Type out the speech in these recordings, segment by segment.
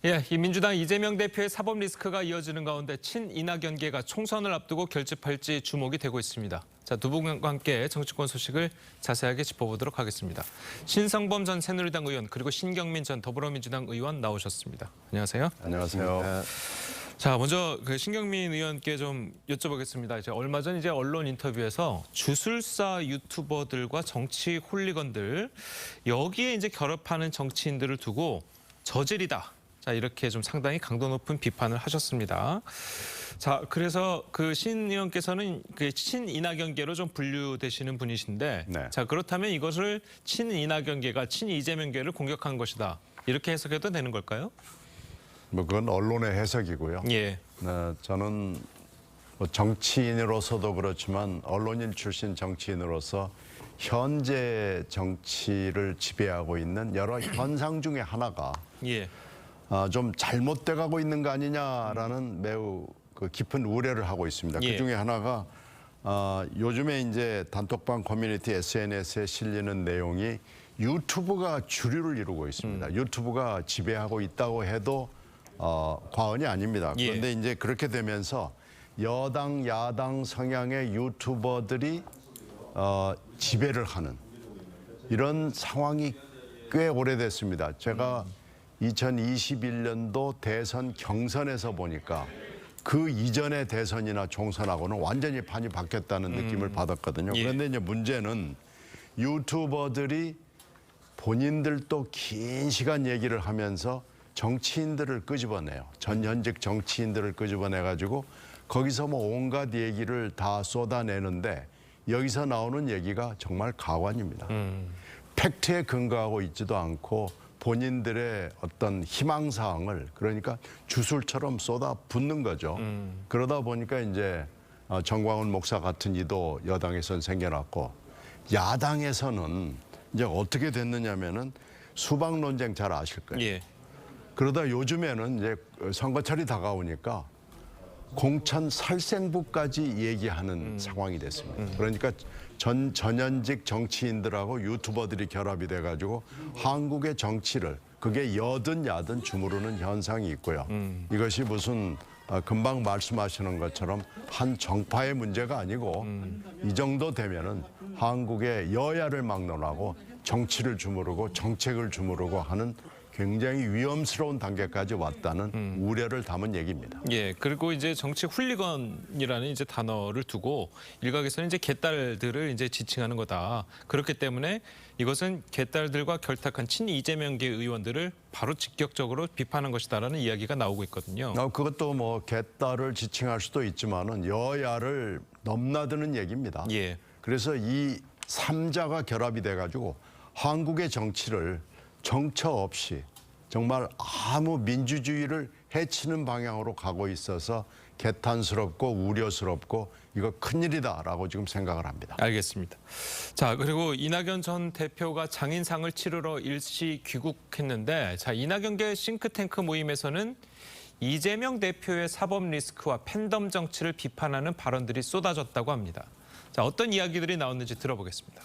예, 이 민주당 이재명 대표의 사법 리스크가 이어지는 가운데 친이낙연계가 총선을 앞두고 결집할지 주목이 되고 있습니다. 자, 두 분과 함께 정치권 소식을 자세하게 짚어보도록 하겠습니다. 신성범 전 새누리당 의원 그리고 신경민 전 더불어민주당 의원 나오셨습니다. 안녕하세요. 안녕하세요. 자, 먼저 그 신경민 의원께 좀 여쭤보겠습니다. 이제 얼마 전 이제 언론 인터뷰에서 주술사 유튜버들과 정치 홀리건들 여기에 이제 결합하는 정치인들을 두고 저질이다. 자, 이렇게 좀 상당히 강도 높은 비판을 하셨습니다. 자, 그래서 그 신 의원께서는 그 친이낙연계로 좀 분류되시는 분이신데, 네. 자, 그렇다면 이것을 친이낙연계가 친이재명계를 공격한 것이다. 이렇게 해석해도 되는 걸까요? 뭐 그건 언론의 해석이고요. 예. 저는 뭐 정치인으로서도 그렇지만 언론인 출신 정치인으로서 현재 정치를 지배하고 있는 여러 현상 중에 하나가 예. 좀 잘못돼가고 있는 거 아니냐라는 매우 그 깊은 우려를 하고 있습니다. 예. 그 중에 하나가 요즘에 이제 단톡방 커뮤니티 SNS에 실리는 내용이 유튜브가 주류를 이루고 있습니다. 유튜브가 지배하고 있다고 해도 과언이 아닙니다. 그런데 이제 그렇게 되면서 여당, 야당 성향의 유튜버들이 지배를 하는 이런 상황이 꽤 오래됐습니다. 제가 2021년도 대선 경선에서 보니까 그 이전의 대선이나 총선하고는 완전히 판이 바뀌었다는 느낌을 받았거든요. 예. 그런데 이제 문제는 유튜버들이 본인들도 긴 시간 얘기를 하면서 정치인들을 끄집어내요. 전현직 정치인들을 끄집어내가지고 거기서 뭐 온갖 얘기를 다 쏟아내는데 여기서 나오는 얘기가 정말 가관입니다. 팩트에 근거하고 있지도 않고 본인들의 어떤 희망사항을 그러니까 주술처럼 쏟아붓는 거죠. 그러다 보니까 이제 정광훈 목사 같은 이도 여당에선 생겨났고 야당에서는 이제 어떻게 됐느냐면은 수박 논쟁 잘 아실 거예요. 예. 그러다 요즘에는 이제 선거철이 다가오니까 공천 살생부까지 얘기하는 상황이 됐습니다. 그러니까 전현직 정치인들하고 유튜버들이 결합이 돼가지고 한국의 정치를 그게 여든 야든 주무르는 현상이 있고요. 이것이 무슨 금방 말씀하시는 것처럼 한 정파의 문제가 아니고 이 정도 되면은 한국의 여야를 막론하고 정치를 주무르고 정책을 주무르고 하는 굉장히 위험스러운 단계까지 왔다는 우려를 담은 얘기입니다. 예, 그리고 이제 정치 훌리건이라는 이제 단어를 두고 일각에서는 이제 개딸들을 이제 지칭하는 거다. 그렇기 때문에 이것은 개딸들과 결탁한 친이 이재명계 의원들을 바로 직격적으로 비판한 것이다라는 이야기가 나오고 있거든요. 그것도 뭐 개딸을 지칭할 수도 있지만은 여야를 넘나드는 얘기입니다. 예. 그래서 이 삼자가 결합이 돼가지고 한국의 정치를 정처 없이 정말 아무 민주주의를 해치는 방향으로 가고 있어서 개탄스럽고 우려스럽고 이거 큰일이다라고 지금 생각을 합니다. 알겠습니다. 자, 그리고 이낙연 전 대표가 장인상을 치르러 일시 귀국했는데, 자, 이낙연계 싱크탱크 모임에서는 이재명 대표의 사법 리스크와 팬덤 정치를 비판하는 발언들이 쏟아졌다고 합니다. 자, 어떤 이야기들이 나왔는지 들어보겠습니다.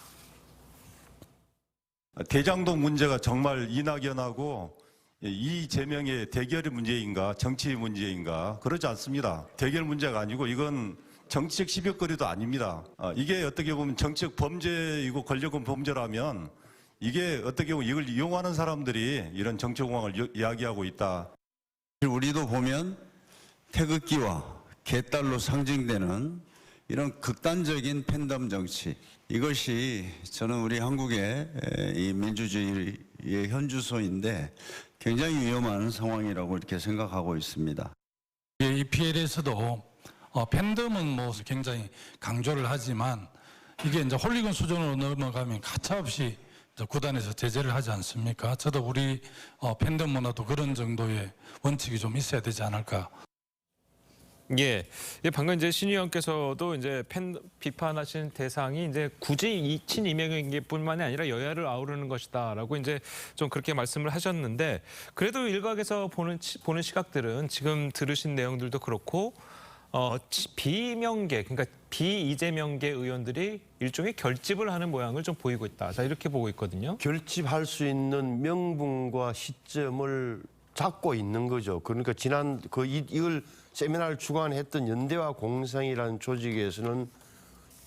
대장동 문제가 정말 이낙연하고 이재명의 대결의 문제인가 정치의 문제인가 그러지 않습니다. 대결 문제가 아니고 이건 정치적 시비거리도 아닙니다. 이게 어떻게 보면 정치적 범죄이고 권력은 범죄라면 이게 어떻게 보면 이걸 이용하는 사람들이 이런 정치공황을 이야기하고 있다. 우리도 보면 태극기와 개딸로 상징되는 이런 극단적인 팬덤 정치, 이것이 저는 우리 한국의 이 민주주의의 현주소인데 굉장히 위험한 상황이라고 이렇게 생각하고 있습니다. EPL에서도 팬덤은 뭐 굉장히 강조를 하지만 이게 이제 홀리건 수준으로 넘어가면 가차없이 구단에서 제재를 하지 않습니까? 저도 우리 팬덤 문화도 그런 정도의 원칙이 좀 있어야 되지 않을까. 예, 방금 이제 신 의원께서도 이제 비판하신 대상이 이제 굳이 이 친이명계뿐만이 아니라 여야를 아우르는 것이다라고 이제 좀 그렇게 말씀을 하셨는데, 그래도 일각에서 보는 시각들은 지금 들으신 내용들도 그렇고 비명계, 그러니까 비이재명계 의원들이 일종의 결집을 하는 모양을 좀 보이고 있다. 자, 이렇게 보고 있거든요. 결집할 수 있는 명분과 시점을 잡고 있는 거죠. 그러니까 지난 이걸 세미나를 주관했던 연대와 공생이라는 조직에서는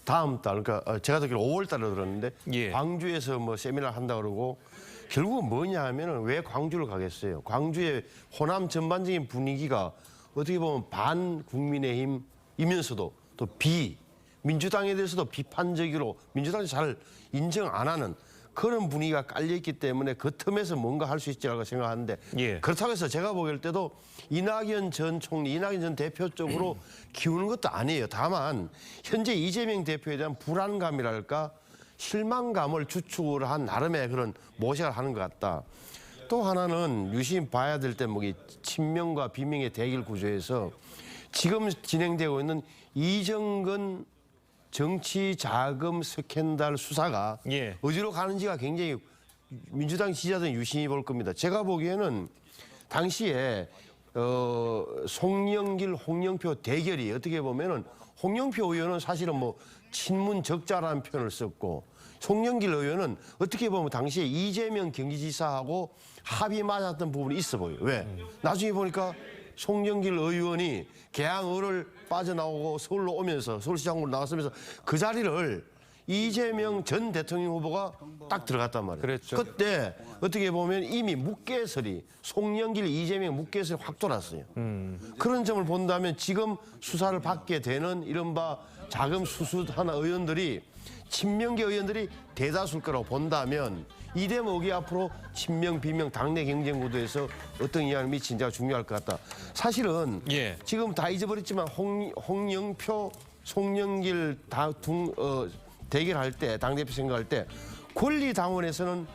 다음 달, 그러니까 제가 듣기로 5월 달에 들었는데 예. 광주에서 뭐 세미나를 한다 그러고 결국은 뭐냐 하면은 왜 광주를 가겠어요? 광주의 호남 전반적인 분위기가 어떻게 보면 반 국민의힘이면서도 또 민주당에 대해서도 비판적으로 민주당이 잘 인정 안 하는 그런 분위기가 깔려있기 때문에 그 틈에서 뭔가 할 수 있지라고 생각하는데 예. 그렇다고 해서 제가 보기일 때도 이낙연 전 총리, 이낙연 전 대표 쪽으로 기우는 것도 아니에요. 다만 현재 이재명 대표에 대한 불안감이랄까 실망감을 주축을 한 나름의 그런 모색을 하는 것 같다. 또 하나는 유심히 봐야 될 대목이 친명과 비명의 대결 구조에서 지금 진행되고 있는 이정근 정치 자금 스캔들 수사가 예. 어디로 가는지가 굉장히 민주당 지지자들은 유심히 볼 겁니다. 제가 보기에는 당시에 송영길, 홍영표 대결이 어떻게 보면은 홍영표 의원은 사실은 뭐 친문 적자라는 표현을 썼고 송영길 의원은 어떻게 보면 당시에 이재명 경기지사하고 합이 맞았던 부분이 있어 보여요. 왜? 나중에 보니까 송영길 의원이 개항을 빠져나오고 서울로 오면서 서울시장으로 나왔으면서 그 자리를 이재명 전 대통령 후보가 딱 들어갔단 말이에요. 그랬죠. 그때 어떻게 보면 이미 묵개설이 송영길, 이재명 묵개설이 확 돌았어요. 그런 점을 본다면 지금 수사를 받게 되는 이른바 자금 수수하는 의원들이 친명계 의원들이 대다수일 거라고 본다면 이 대목이 앞으로 친명, 비명, 당내 경쟁 구도에서 어떤 영향을 미친지가 중요할 것 같다. 사실은 예. 지금 다 잊어버렸지만 홍영표, 송영길 대결할 때, 당대표 생각할 때 권리당원에서는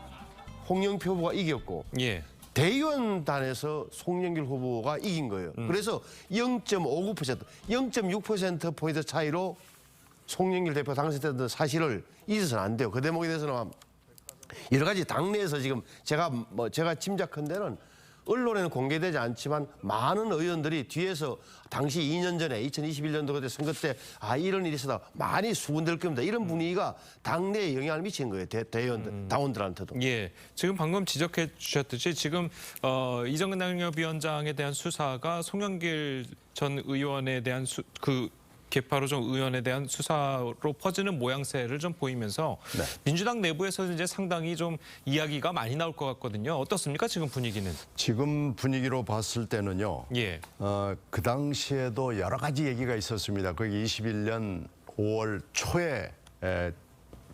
홍영표 후보가 이겼고 예. 대의원단에서 송영길 후보가 이긴 거예요. 그래서 0.59%, 0.6%포인트 차이로 송영길 대표 당선됐던 사실을 잊어서는 안 돼요. 그 대목에 대해서는 여러 가지 당내에서 지금 제가 짐작한 데는 언론에는 공개되지 않지만 많은 의원들이 뒤에서 당시 2년 전에 2021년도 그때 선거 때 이런 일이 있어다 많이 수군될 겁니다. 이런 분위기가 당내에 영향을 미친 거예요. 대의원들, 당원들한테도. 예, 지금 방금 지적해 주셨듯이 지금 이정근 당협위원장에 대한 수사가 송영길 전 의원에 대한 개파로 좀 의원에 대한 수사로 퍼지는 모양새를 좀 보이면서 네. 민주당 내부에서 이제 상당히 좀 이야기가 많이 나올 것 같거든요. 어떻습니까? 지금 분위기는? 지금 분위기로 봤을 때는요. 예. 그 당시에도 여러 가지 얘기가 있었습니다. 그게 21년 5월 초에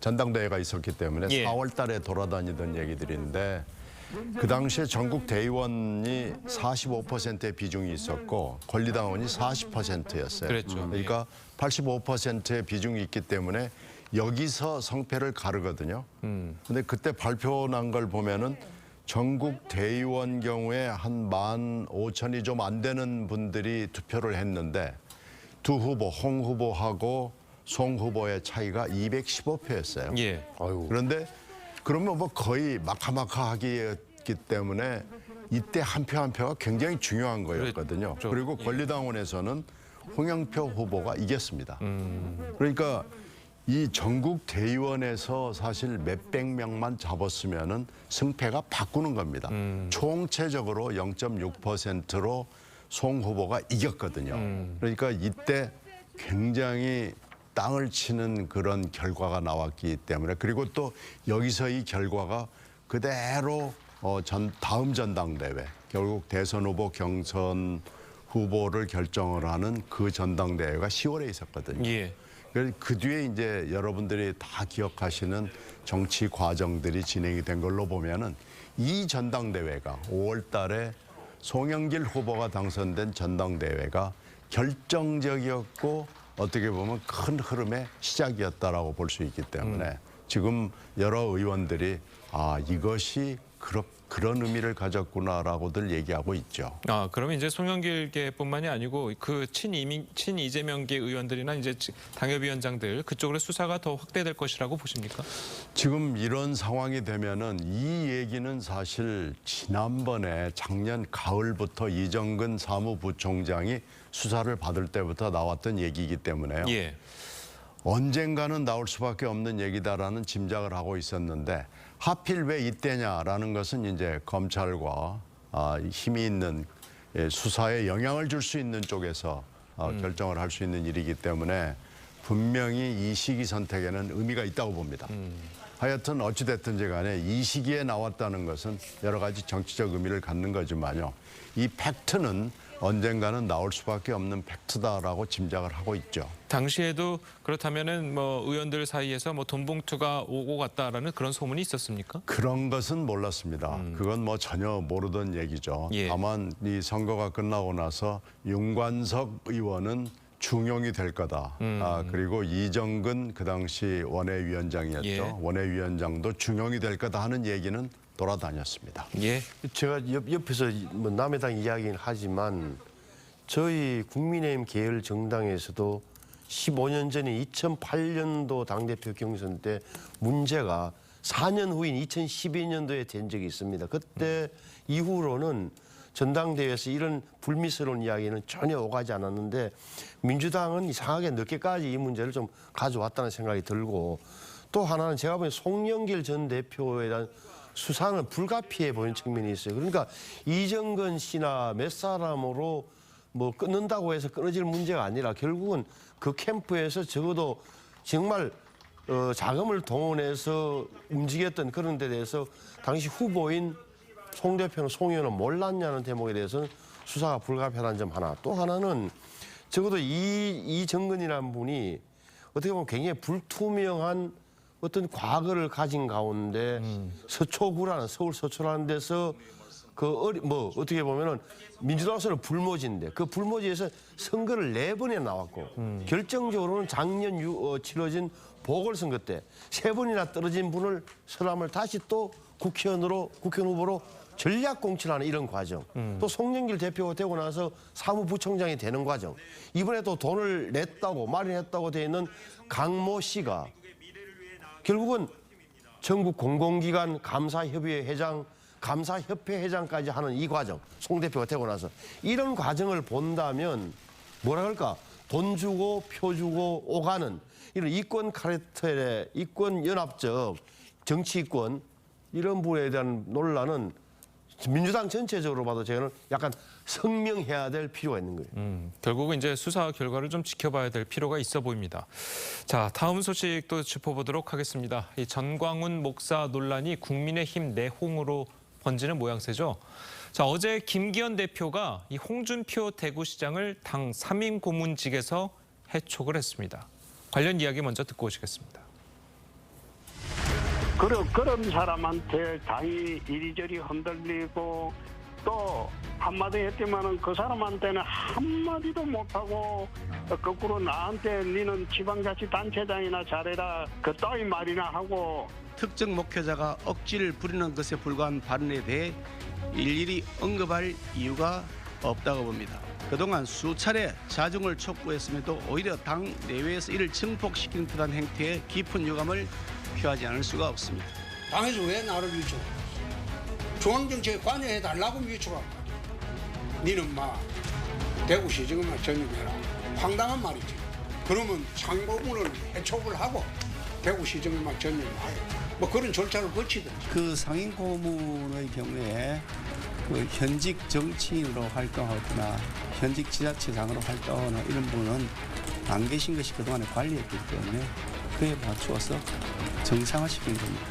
전당대회가 있었기 때문에 예. 4월 달에 돌아다니던 얘기들인데 그 당시에 전국 대의원이 45%의 비중이 있었고 권리당원이 40%였어요. 그랬죠. 그러니까 85%의 비중이 있기 때문에 여기서 성패를 가르거든요. 근데 그때 발표 난 걸 보면은 전국 대의원 경우에 한 15,000이 좀 안 되는 분들이 투표를 했는데 두 후보, 홍 후보하고 송 후보의 차이가 215표였어요. 예. 그런데 그러면 뭐 거의 마카마카하기였기 때문에 이때 한 표 한 표가 굉장히 중요한 거였거든요. 그렇죠. 그리고 권리당원에서는 홍영표 후보가 이겼습니다. 그러니까 이 전국 대의원에서 사실 몇백 명만 잡았으면은 승패가 바꾸는 겁니다. 총체적으로 0.6%로 송 후보가 이겼거든요. 그러니까 이때 굉장히 땅을 치는 그런 결과가 나왔기 때문에 그리고 또 여기서 이 결과가 그대로 다음 전당대회 결국 대선 후보 경선 후보를 결정을 하는 그 전당대회가 10월에 있었거든요. 예. 그래서 그 뒤에 이제 여러분들이 다 기억하시는 정치 과정들이 진행이 된 걸로 보면은 이 전당대회가 5월 달에 송영길 후보가 당선된 전당대회가 결정적이었고 어떻게 보면 큰 흐름의 시작이었다라고 볼 수 있기 때문에 지금 여러 의원들이 이것이 그런 의미를 가졌구나라고들 얘기하고 있죠. 그러면 이제 송영길계뿐만이 아니고 그 친이재명계 의원들이나 이제 당협위원장들 그쪽으로 수사가 더 확대될 것이라고 보십니까? 지금 이런 상황이 되면은 이 얘기는 사실 지난번에 작년 가을부터 이정근 사무부총장이 수사를 받을 때부터 나왔던 얘기이기 때문에요. 예. 언젠가는 나올 수밖에 없는 얘기다라는 짐작을 하고 있었는데 하필 왜 이때냐라는 것은 이제 검찰과 힘이 있는 수사에 영향을 줄 수 있는 쪽에서 결정을 할 수 있는 일이기 때문에 분명히 이 시기 선택에는 의미가 있다고 봅니다. 하여튼 어찌됐든지 간에 이 시기에 나왔다는 것은 여러 가지 정치적 의미를 갖는 거지만요. 이 팩트는 언젠가는 나올 수밖에 없는 팩트다라고 짐작을 하고 있죠. 당시에도 그렇다면은 뭐 의원들 사이에서 뭐 돈봉투가 오고 갔다라는 그런 소문이 있었습니까? 그런 것은 몰랐습니다. 그건 뭐 전혀 모르던 얘기죠. 예. 다만 이 선거가 끝나고 나서 윤관석 의원은 중용이 될 거다. 그리고 이정근 그 당시 원외위원장이었죠. 예. 원외위원장도 중용이 될 거다 하는 얘기는 돌아다녔습니다. 예. 제가 옆에서 뭐 남의 당 이야기는 하지만 저희 국민의힘 계열 정당에서도 15년 전에 2008년도 당대표 경선 때 문제가 4년 후인 2012년도에 된 적이 있습니다. 그때 이후로는 전당대회에서 이런 불미스러운 이야기는 전혀 오가지 않았는데 민주당은 이상하게 늦게까지 이 문제를 좀 가져왔다는 생각이 들고 또 하나는 제가 보기엔 송영길 전 대표에 대한 수사는 불가피해 보이는 측면이 있어요. 그러니까 이정근 씨나 몇 사람으로 뭐 끊는다고 해서 끊어질 문제가 아니라 결국은 그 캠프에서 적어도 정말 자금을 동원해서 움직였던 그런 데 대해서 당시 후보인 송 대표는 송 의원은 몰랐냐는 대목에 대해서는 수사가 불가피하다는 점 하나. 또 하나는 적어도 이정근이라는 분이 어떻게 보면 굉장히 불투명한 어떤 과거를 가진 가운데 서초구라는 서울 서초라는 데서 뭐 어떻게 보면은 민주당으로서는 불모지인데 그 불모지에서 선거를 4번이나 나왔고 결정적으로는 작년 7월진 보궐선거 때 3번이나 떨어진 사람을 다시 또 국회의원 후보로 전략 공천하는 이런 과정. 또 송영길 대표가 되고 나서 사무부총장이 되는 과정. 이번에 또 돈을 냈다고 마련했다고 돼 있는 강모 씨가 결국은 전국 공공기관 감사협의회 회장, 감사협회 회장까지 하는 이 과정, 송 대표가 되고 나서 이런 과정을 본다면 뭐라 그럴까? 돈 주고 표 주고 오가는 이런 이권 카르텔의 이권 연합적 정치권 이런 부분에 대한 논란은 민주당 전체적으로 봐도 저는 약간 성명해야 될 필요가 있는 거예요. 결국은 이제 수사 결과를 좀 지켜봐야 될 필요가 있어 보입니다. 자, 다음 소식도 짚어보도록 하겠습니다. 이 전광훈 목사 논란이 국민의힘 내홍으로 번지는 모양새죠. 자, 어제 김기현 대표가 이 홍준표 대구시장을 당 3인 고문직에서 해촉을 했습니다. 관련 이야기 먼저 듣고 오시겠습니다. 그런 사람한테 당이 이리저리 흔들리고 또 한마디 했지만은 그 사람한테는 한마디도 못하고 거꾸로 나한테 니는 지방자치단체장이나 잘해라 그 따위 말이나 하고 특정 목회자가 억지를 부리는 것에 불과한 발언에 대해 일일이 언급할 이유가 없다고 봅니다. 그동안 수차례 자중을 촉구했음에도 오히려 당 내외에서 이를 증폭시키는 듯한 행태에 깊은 유감을 표하지 않을 수가 없습니다. 당에서 왜 나를 위촉해? 중앙정치에 관여해달라고 위촉한 거야. 니는 대구시정만 전념해라. 황당한 말이지. 그러면 상고문을 해촉을 하고 대구시정만 전념하여 뭐 그런 절차를 거치든지. 그 상임 고문의 경우에 그 현직 정치인으로 활동하거나 현직 지자체장으로 활동하거나 이런 분은 안 계신 것이 그동안에 관리했기 때문에 그에 맞추어서 정상화시킨 겁니다.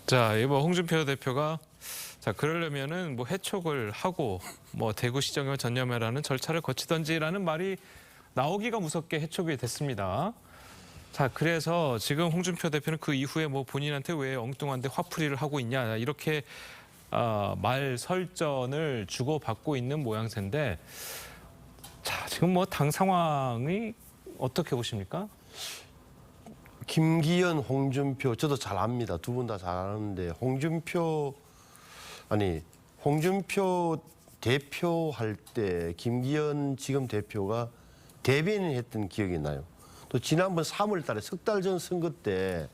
자, 이 뭐 홍준표 대표가 자 그러려면은 뭐 해촉을 하고 뭐 대구시정을 전념해라는 절차를 거치던지라는 말이 나오기가 무섭게 해촉이 됐습니다. 자, 그래서 지금 홍준표 대표는 그 이후에 뭐 본인한테 왜 엉뚱한데 화풀이를 하고 있냐 이렇게 말 설전을 주고받고 있는 모양새인데 자, 지금 뭐 당 상황이 어떻게 보십니까? 김기현, 홍준표 저도 잘 압니다. 두 분 다 잘 아는데 홍준표 대표할 때 김기현 지금 대표가 대변인 했던 기억이 나요. 또 지난번 3월 달에 석 달 전 선거 때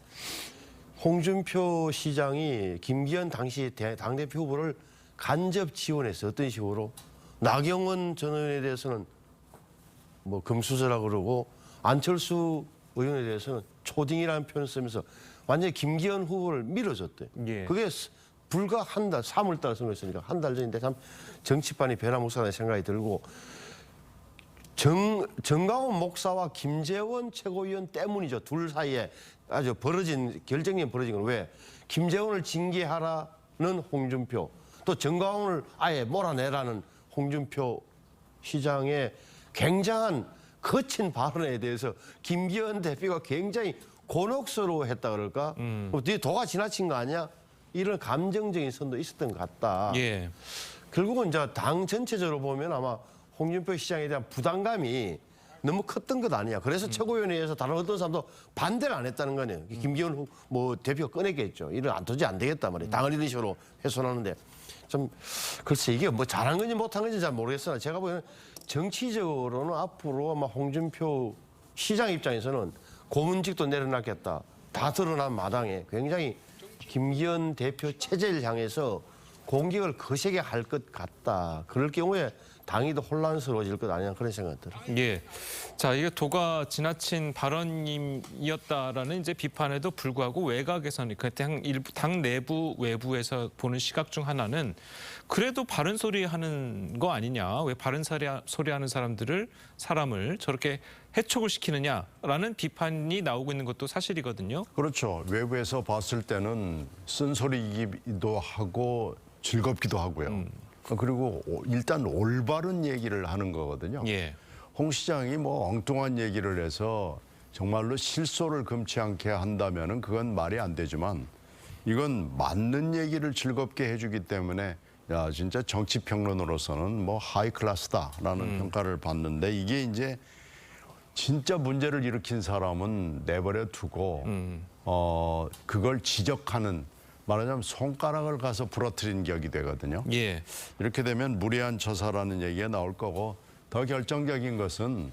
홍준표 시장이 김기현 당시 당대표 후보를 간접 지원했어요. 어떤 식으로? 나경원 전 의원에 대해서는 뭐 금수저라고 그러고 안철수 의원에 대해서는 초딩이라는 표현을 쓰면서 완전히 김기현 후보를 밀어줬대요. 예. 그게 불과 한 달, 3월달 선거했으니까 한 달 전인데 참 정치판이 변화무쌍하다는 생각이 들고 정강훈 목사와 김재원 최고위원 때문이죠. 둘 사이에 아주 결정적인 벌어진 건 왜? 김재원을 징계하라는 홍준표, 또 정강훈을 아예 몰아내라는 홍준표 시장의 굉장한 거친 발언에 대해서 김기현 대표가 굉장히 곤혹스러워했다 그럴까? 뒤에 도가 지나친 거 아니야? 이런 감정적인 선도 있었던 것 같다. 예. 결국은 이제 당 전체적으로 보면 아마 홍준표 시장에 대한 부담감이 너무 컸던 것 아니냐. 그래서 최고위원회에서 다른 어떤 사람도 반대를 안 했다는 거네요. 김기현 대표가 꺼냈겠죠. 이런 도저히 안 되겠단 말이에요. 당을 이런 식으로 훼손하는데. 좀 글쎄 이게 뭐 잘한 건지 못한 건지 잘 모르겠으나 제가 보기에는 정치적으로는 앞으로 아마 홍준표 시장 입장에서는 고문직도 내려놨겠다. 다 드러난 마당에 굉장히 김기현 대표 체제를 향해서 공격을 거세게 할 것 같다. 그럴 경우에 당이 더 혼란스러워질 것 아니냐 그런 생각이 들어요. 예. 자, 이게 도가 지나친 발언이었다라는 이제 비판에도 불구하고 외곽에서는 당 내부 외부에서 보는 시각 중 하나는 그래도 바른 소리 하는 거 아니냐. 왜 바른 소리 하는 사람을 저렇게 해촉을 시키느냐라는 비판이 나오고 있는 것도 사실이거든요. 그렇죠. 외부에서 봤을 때는 쓴소리이기도 하고 즐겁기도 하고요. 그리고 일단 올바른 얘기를 하는 거거든요. 예. 홍 시장이 뭐 엉뚱한 얘기를 해서 정말로 실소를 금치 않게 한다면은 그건 말이 안 되지만 이건 맞는 얘기를 즐겁게 해주기 때문에 야 진짜 정치 평론으로서는 뭐 하이 클래스다라는 평가를 받는데 이게 이제 진짜 문제를 일으킨 사람은 내버려 두고 그걸 지적하는 말하자면 손가락을 가서 부러뜨린 격이 되거든요. 예. 이렇게 되면 무례한 처사라는 얘기가 나올 거고 더 결정적인 것은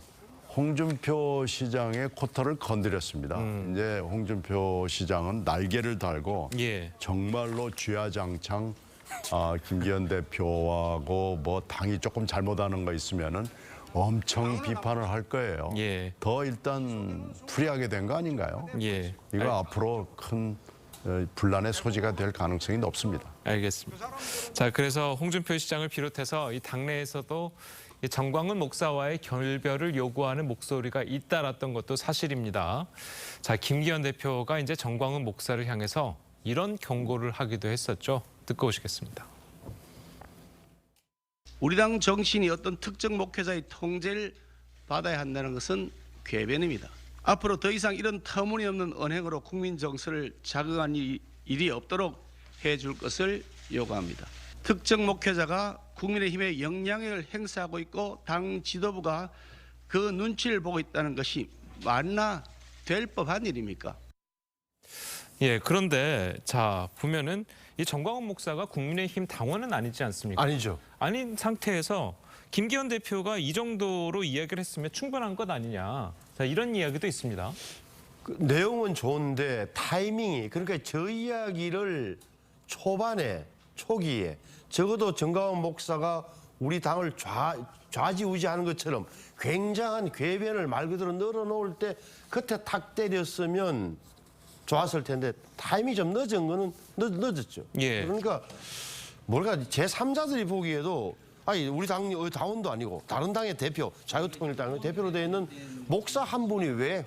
홍준표 시장의 코털을 건드렸습니다. 이제 홍준표 시장은 날개를 달고 예. 정말로 쥐야장창 김기현 대표하고 뭐 당이 조금 잘못하는 거 있으면은 엄청 비판을 할 거예요. 예. 더 일단 풀이하게 된 거 아닌가요? 예. 이거 앞으로 큰 분란의 소지가 될 가능성이 높습니다. 알겠습니다. 자, 그래서 홍준표 시장을 비롯해서 이 당내에서도 이 정광훈 목사와의 결별을 요구하는 목소리가 잇따랐던 것도 사실입니다. 자, 김기현 대표가 이제 정광훈 목사를 향해서 이런 경고를 하기도 했었죠. 듣고 오시겠습니다. 우리 당 정치인이 어떤 특정 목회자의 통제를 받아야 한다는 것은 궤변입니다. 앞으로 더 이상 이런 터무니없는 언행으로 국민 정서를 자극한 일이 없도록 해줄 것을 요구합니다. 특정 목회자가 국민의힘에 영향력을 행사하고 있고 당 지도부가 그 눈치를 보고 있다는 것이 말나 될 법한 일입니까? 예, 그런데 자 보면은 이 정광훈 목사가 국민의힘 당원은 아니지 않습니까? 아니죠. 아닌 상태에서 김기현 대표가 이 정도로 이야기를 했으면 충분한 것 아니냐. 자, 이런 이야기도 있습니다. 그 내용은 좋은데 타이밍이 그러니까 저 이야기를 초기에 적어도 정광훈 목사가 우리 당을 좌지우지하는 것처럼 굉장한 궤변을 말 그대로 늘어놓을 때 그때 탁 때렸으면 좋았을 텐데 타이밍이 좀 늦은 거는 늦었죠. 예. 그러니까 뭐랄까 제3자들이 보기에도 아니 우리 당원도 아니고 다른 당의 대표 자유통일당 대표로 되어 있는 목사 한 분이 왜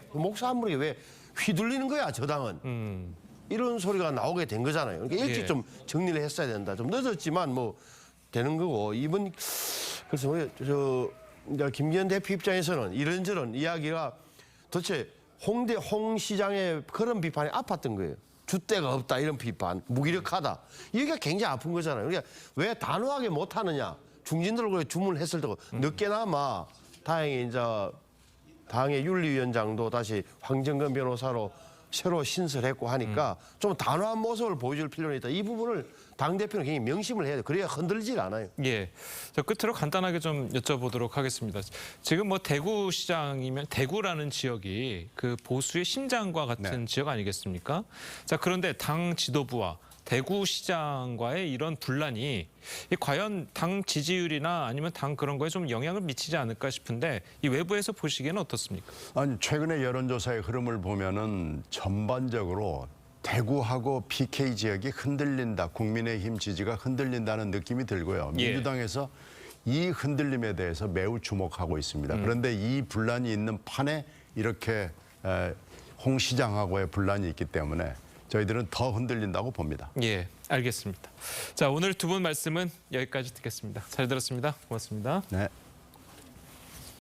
휘둘리는 거야 저 당은 이런 소리가 나오게 된 거잖아요. 그러니까 일찍 예. 좀 정리를 했어야 된다. 좀 늦었지만 뭐 되는 거고 이번 그래서 이제 김기현 대표 입장에서는 이런저런 이야기가 도대체 홍 시장의 그런 비판이 아팠던 거예요. 줏대가 없다 이런 비판, 무기력하다. 이게 굉장히 아픈 거잖아요. 그러니까 왜 단호하게 못하느냐. 중진들로 주문을 했을 때고 늦게나마 다행히 이제 당의 윤리위원장도 다시 황정근 변호사로 새로 신설했고 하니까 좀 단호한 모습을 보여줄 필요는 있다. 이 부분을 당대표는 굉장히 명심을 해야 돼요. 그래야 흔들질 않아요. 예. 자, 끝으로 간단하게 좀 여쭤보도록 하겠습니다. 지금 뭐 대구시장이면 대구라는 지역이 그 보수의 심장과 같은 지역 아니겠습니까? 자, 그런데 당 지도부와 대구시장과의 이런 분란이 과연 당 지지율이나 아니면 당 그런 거에 좀 영향을 미치지 않을까 싶은데 이 외부에서 보시기에는 어떻습니까? 아니 최근에 여론조사의 흐름을 보면은 전반적으로 대구하고 PK 지역이 흔들린다, 국민의힘 지지가 흔들린다는 느낌이 들고요. 예. 민주당에서 이 흔들림에 대해서 매우 주목하고 있습니다. 그런데 이 분란이 있는 판에 이렇게 홍 시장하고의 분란이 있기 때문에 저희들은 더 흔들린다고 봅니다. 예, 알겠습니다. 자, 오늘 두 분 말씀은 여기까지 듣겠습니다. 잘 들었습니다. 고맙습니다. 네.